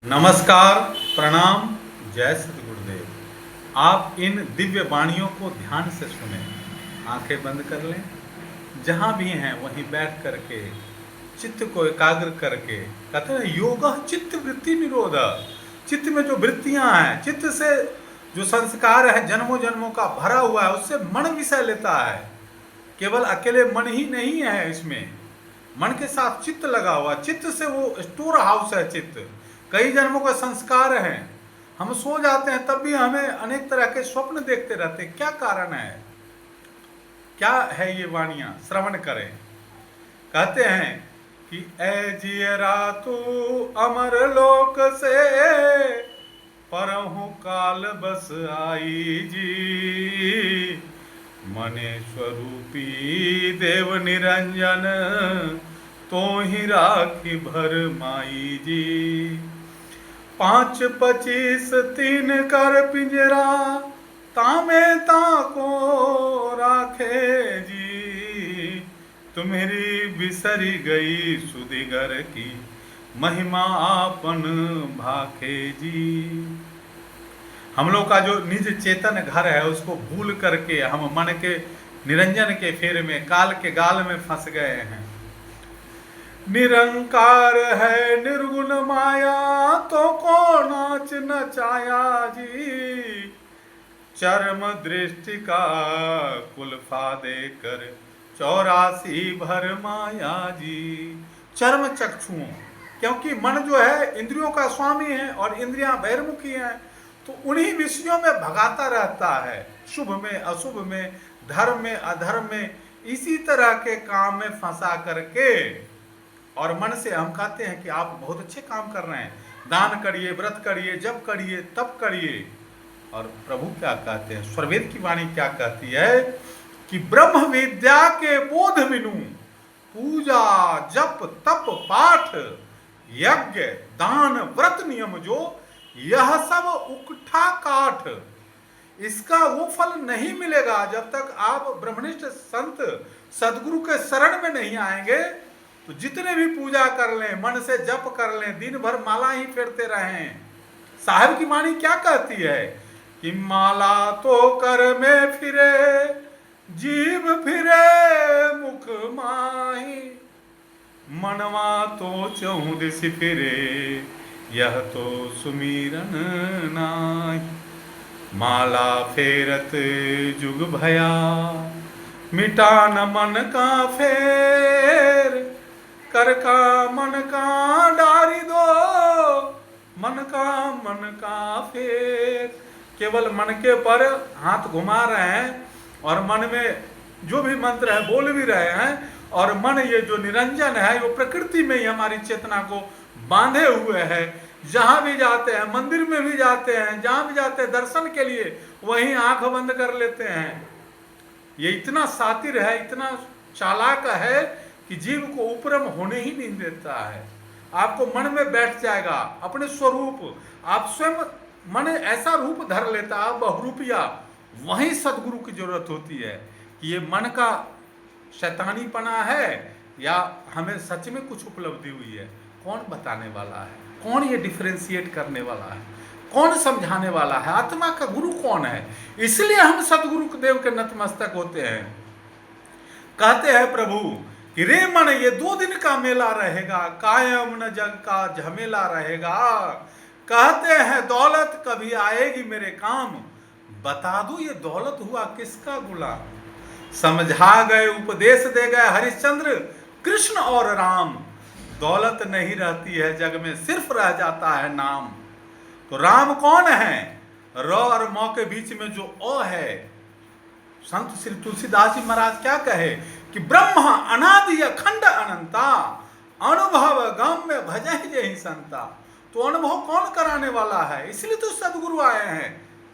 नमस्कार, प्रणाम, जय सद् गुरुदेव। आप इन दिव्य वाणियों को ध्यान से सुने, आंखें बंद कर लें, जहाँ भी हैं वहीं बैठ करके चित्त को एकाग्र करके। कहते हैं योग चित्त वृत्ति निरोध। चित्त में जो वृत्तियां हैं, चित्त से जो संस्कार है जन्मों जन्मों का भरा हुआ है, उससे मन विषय लेता है। केवल अकेले मन ही नहीं है, इसमें मन के साथ चित्त लगा हुआ। चित्त से वो स्टोर हाउस है। चित्त कई जन्मों का संस्कार है। हम सो जाते हैं तब भी हमें अनेक तरह के स्वप्न देखते रहते हैं। क्या कारण है, क्या है? ये वाणियां श्रवण करें। कहते हैं कि ऐ जियरा तू अमर लोक से परहु काल बस आई जी, मने स्वरूपी देव निरंजन तो ही राखी भर माई जी। 5 25 3 कर पिंजरा तामे ताको राखे जी, तुम्हारी बिसरी गई सुदिगर की महिमा आपन भाखे जी। हम लोग का जो निज चेतन घर है उसको भूल करके हम मन के निरंजन के फेरे में काल के गाल में फंस गए हैं। निरंकार है निर्गुण माया तो को नाच नचाया जी, चरम दृष्टि का कुल्फा देकर 84 भर माया जी। चरम चक्षुओं, क्योंकि मन जो है इंद्रियों का स्वामी है और इंद्रियां बहिर्मुखी हैं, तो उन्हीं विषयों में भगाता रहता है। शुभ में अशुभ में, धर्म में अधर्म में, इसी तरह के काम में फंसा करके। और मन से हम कहते हैं कि आप बहुत अच्छे काम कर रहे हैं, दान करिए, व्रत करिए, जप करिए, तप करिए। और प्रभु क्या कहते हैं, स्वरवेद की वाणी क्या कहती है कि ब्रह्म विद्या के बोध बिनु पूजा जप तप पाठ यज्ञ दान व्रत नियम जो, यह सब उकठा काठ, इसका वो फल नहीं मिलेगा जब तक आप ब्रह्मनिष्ठ संत सदगुरु के शरण में नहीं आएंगे। तो जितने भी पूजा कर लें, मन से जप कर लें, दिन भर माला ही फेरते रहें। साहिब की वाणी क्या कहती है कि माला तो कर में फिरे जीव फिरे मुख माही, मनवा तो चौदिस फिरे यह तो सुमीरन नाही। माला फेरत जुग भया मिटा न मन का फेर, कर का मन का डारी दो मन का फेर। केवल मन के पर हाथ घुमा रहे हैं और मन में जो भी मंत्र है बोल भी रहे हैं, और मन ये जो निरंजन है वो प्रकृति में ही हमारी चेतना को बांधे हुए है। जहां भी जाते हैं, मंदिर में भी जाते हैं, जहां भी जाते हैं दर्शन के लिए, वहीं आंख बंद कर लेते हैं। ये इतना सातिर है, इतना चालाक है कि जीव को उपरम होने ही नहीं देता है। आपको मन में बैठ जाएगा अपने स्वरूप, आप स्वयं मन ऐसा रूप धर लेता है बहुरूपिया। वहीं सदगुरु की जरूरत होती है कि ये मन का शैतानीपना है या हमें सच में कुछ उपलब्धि हुई है। कौन बताने वाला है, कौन ये डिफरेंशिएट करने वाला है, कौन समझाने वाला है? आत्मा का गुरु कौन है? इसलिए हम सदगुरु देव के नतमस्तक होते हैं। कहते हैं प्रभु कि रे मन ये 2 दिन का मेला रहेगा, कायम न जग का झमेला रहेगा। कहते हैं दौलत कभी आएगी मेरे काम, बता दूं ये दौलत हुआ किसका गुलाम। समझा गए उपदेश दे गए हरिश्चंद्र कृष्ण और राम, दौलत नहीं रहती है जग में, सिर्फ रह जाता है नाम। तो राम कौन है? र और म के बीच में जो अ है, संत श्री तुलसीदास जी महाराज क्या कहे कि ब्रह्म अनादि अखंड अनंता, अनुभव गम में भजै जहि संता। तो अनुभव कौन कराने वाला है? इसलिए तो सदगुरु आए हैं।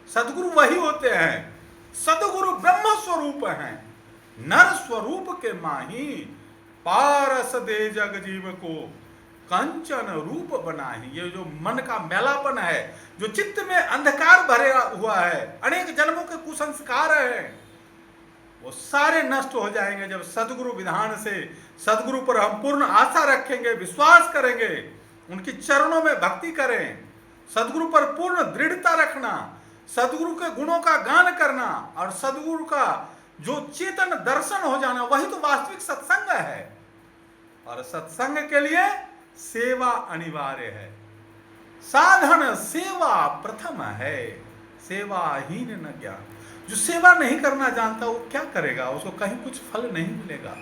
सदगुरु वही होते हैं, सदगुरु ब्रह्म स्वरूप हैं, नर स्वरूप के माही, पारस दे जग जीव को कंचन रूप बनाही। ये जो मन का मैलापन है, जो चित्त में अंधकार भरे हुआ है, अनेक जन्मों के कुसंस्कार हैं, वो सारे नष्ट हो जाएंगे जब सदगुरु विधान से, सदगुरु पर हम पूर्ण आशा रखेंगे, विश्वास करेंगे। उनके चरणों में भक्ति करें, सदगुरु पर पूर्ण दृढ़ता रखना, सदगुरु के गुणों का गान करना और सदगुरु का जो चेतन दर्शन हो जाना, वही तो वास्तविक सत्संग है। और सत्संग के लिए सेवा अनिवार्य है। साधन सेवा प्रथम है, सेवाहीन न ज्ञान। जो सेवा नहीं करना जानता वो क्या करेगा, उसको कहीं कुछ फल नहीं मिलेगा।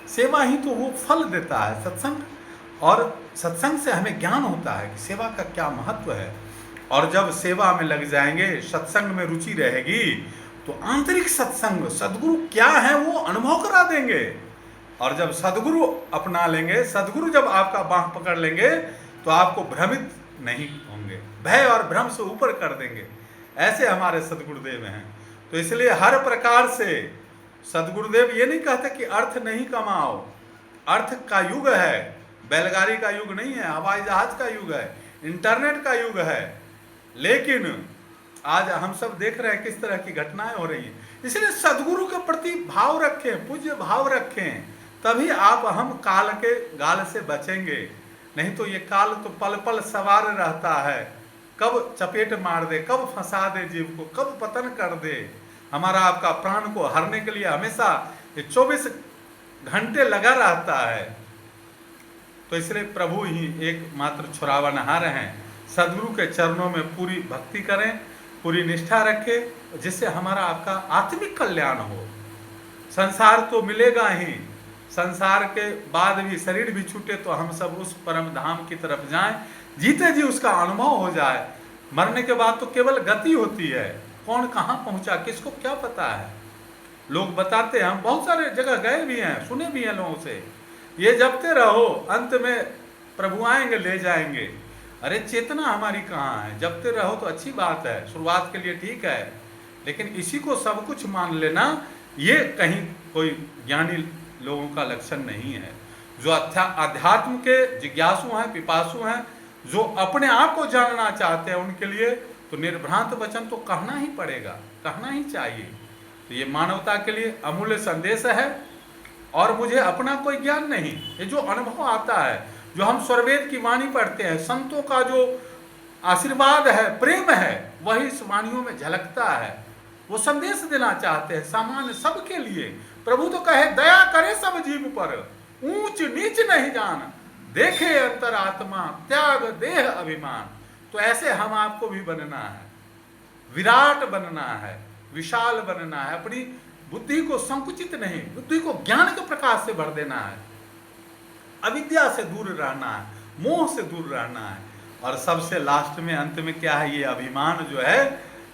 सेवा ही तो वो फल देता है, सत्संग। और सत्संग से हमें ज्ञान होता है कि सेवा का क्या महत्व है। और जब सेवा में लग जाएंगे, सत्संग में रुचि रहेगी, तो आंतरिक सत्संग, सदगुरु क्या है वो अनुभव करा देंगे। और जब सदगुरु अपना लेंगे, सदगुरु जब आपका बाह पकड़ लेंगे, तो आपको भ्रमित नहीं होंगे, भय और भ्रम से ऊपर कर देंगे। ऐसे हमारे सदगुरुदेव हैं। तो इसलिए हर प्रकार से सदगुरुदेव ये नहीं कहते कि अर्थ नहीं कमाओ। अर्थ का युग है, बैलगाड़ी का युग नहीं है, हवाई जहाज का युग है, इंटरनेट का युग है। लेकिन आज हम सब देख रहे हैं किस तरह की घटनाएं हो रही हैं। इसलिए सदगुरु के प्रति भाव रखें, पूज्य भाव रखें, तभी आप हम काल के गाल से बचेंगे। नहीं तो ये काल तो पल पल सवार रहता है, कब चपेट मार दे, कब फंसा दे जीव को, कब पतन कर दे। हमारा आपका प्राण को हरने के लिए हमेशा ये 24 घंटे लगा रहता है। तो इसलिए प्रभु ही एकमात्र छुड़ावनहार हैं। सदगुरु के चरणों में पूरी भक्ति करें, पूरी निष्ठा रखें, जिससे हमारा आपका आत्मिक कल्याण हो। संसार तो मिलेगा ही, संसार के बाद भी शरीर भी छूटे तो हम सब उस परम धाम की तरफ जाएं, जीते जी उसका अनुभव हो जाए। मरने के बाद तो केवल गति होती है, कौन कहाँ पहुंचा किसको क्या पता है। लोग बताते हैं, हम बहुत सारे जगह गए भी हैं, सुने भी हैं लोगों से, ये जपते रहो अंत में प्रभु आएंगे ले जाएंगे। अरे चेतना हमारी कहाँ है? जपते रहो तो अच्छी बात है, शुरुआत के लिए ठीक है, लेकिन इसी को सब कुछ मान लेना ये कहीं कोई ज्ञानी लोगों का लक्षण नहीं है। जो अध्यात्म के जिज्ञासु हैं, पिपासु हैं, जो अपने आप को जानना चाहते हैं, उनके लिए तो निर्भ्रांत वचन तो कहना ही पड़ेगा, कहना ही चाहिए। तो ये मानवता के लिए अमूल्य संदेश है। और मुझे अपना कोई ज्ञान नहीं, ये जो अनुभव आता है, जो हम स्वरवेद की वाणी पढ़ते हैं, संतों का जो आशीर्वाद है, प्रेम है, वही इस वाणियों में झलकता है। वो संदेश देना चाहते हैं सामान्य सबके लिए। प्रभु तो कहे दया करे सब जीव पर, ऊंच नीच नहीं जान, देखे अंतरात्मा, त्याग देह अभिमान। तो ऐसे हम आपको भी बनना है, विराट बनना है, विशाल बनना है। अपनी बुद्धि को संकुचित नहीं, बुद्धि को ज्ञान के प्रकाश से भर देना है, अविद्या से दूर रहना है, मोह से दूर रहना है। और सबसे लास्ट में अंत में क्या है, ये अभिमान जो है,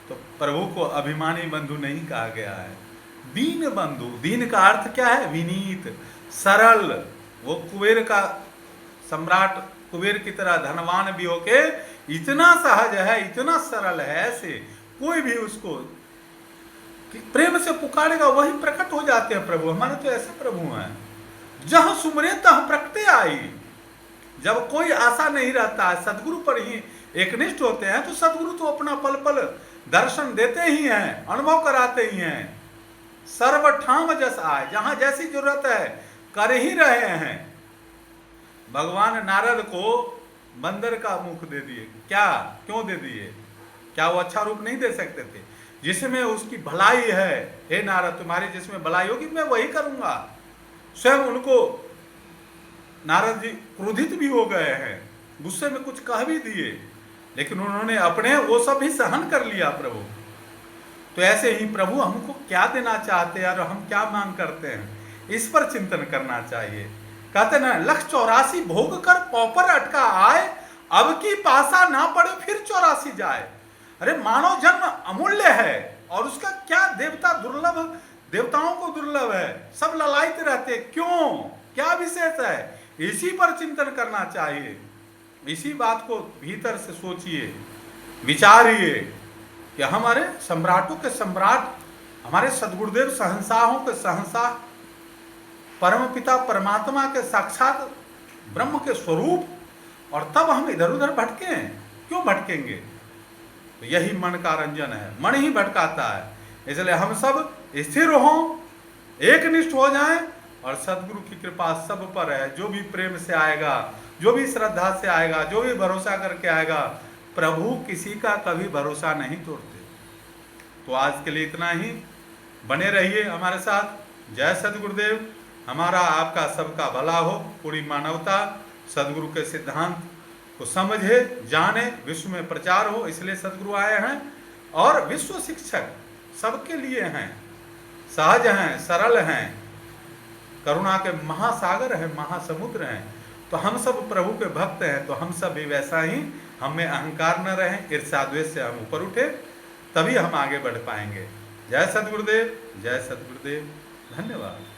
तो प्रभु को अभिमानी बंधु नहीं कहा गया है, दीन बंधु। दीन का अर्थ क्या है? विनीत, सरल। वो कुबेर का सम्राट, कुबेर की तरह धनवान भी होके इतना सहज है, इतना सरल है, ऐसे कोई भी उसको प्रेम से पुकारेगा वही प्रकट हो जाते हैं प्रभु। हमारे तो ऐसे प्रभु हैं, जहां सुमरे तह प्रकटे आई। जब कोई आशा नहीं रहता है, सदगुरु पर ही एकनिष्ठ होते हैं, तो सदगुरु तो अपना पल पल दर्शन देते ही हैं, अनुभव कराते ही हैं। सर्वठाम जस आए, जहां जैसी जरूरत है कर ही रहे हैं। भगवान नारद को बंदर का मुख दे दिए, क्या क्यों दे दिए? क्या वो अच्छा रूप नहीं दे सकते थे? जिसमें उसकी भलाई है, हे नारद तुम्हारी जिसमें भलाई होगी मैं वही करूंगा। स्वयं उनको नारद जी क्रोधित भी हो गए हैं, गुस्से में कुछ कह भी दिए, लेकिन उन्होंने अपने वो सब भी सहन कर लिया प्रभु। तो ऐसे ही प्रभु हमको क्या देना चाहते हैं और हम क्या मांग करते हैं, इस पर चिंतन करना चाहिए। कहते ना, 184 भोग कर पौपर अटका आए, अब की पासा ना पड़े फिर 84 जाए। अरे मानव जन्म अमूल्य है, और उसका क्या देवता दुर्लभ, देवताओं को दुर्लभ है, सब ललायत रहते, क्यों, क्या विशेष है? इसी पर चिंतन करना चाहिए। इसी बात को भीतर से सोचिए, विचारिए कि हमारे सम्राटों के सम्राट, हमारे सदगुरुदेव शहंशाहों के शहंशाह, परम पिता परमात्मा के साक्षात ब्रह्म के स्वरूप, और तब हम इधर उधर भटके हैं, क्यों भटकेंगे? तो यही मन का रंजन है, मन ही भटकाता है। इसलिए हम सब स्थिर हों, एकनिष्ठ हो जाएं, और सदगुरु की कृपा सब पर है। जो भी प्रेम से आएगा जो भी श्रद्धा से आएगा, जो भी भरोसा करके आएगा, प्रभु किसी का कभी भरोसा नहीं तोड़ते। तो आज के लिए इतना ही। बने रहिए हमारे साथ। जय सद्गुरुदेव। हमारा आपका सबका भला हो, पूरी मानवता सदगुरु के सिद्धांत को समझे, जाने, विश्व में प्रचार हो, इसलिए सदगुरु आए हैं। और विश्व शिक्षक सबके लिए हैं, सहज हैं, सरल हैं, करुणा के महासागर हैं, महासमुद्र हैं। तो हम सब प्रभु के भक्त हैं, तो हम सब भी वैसा ही, हमें अहंकार न रहे, ईर्ष्या द्वेष से हम ऊपर उठे, तभी हम आगे बढ़ पाएंगे। जय सद्गुरुदेव, जय सद्गुरुदेव। धन्यवाद।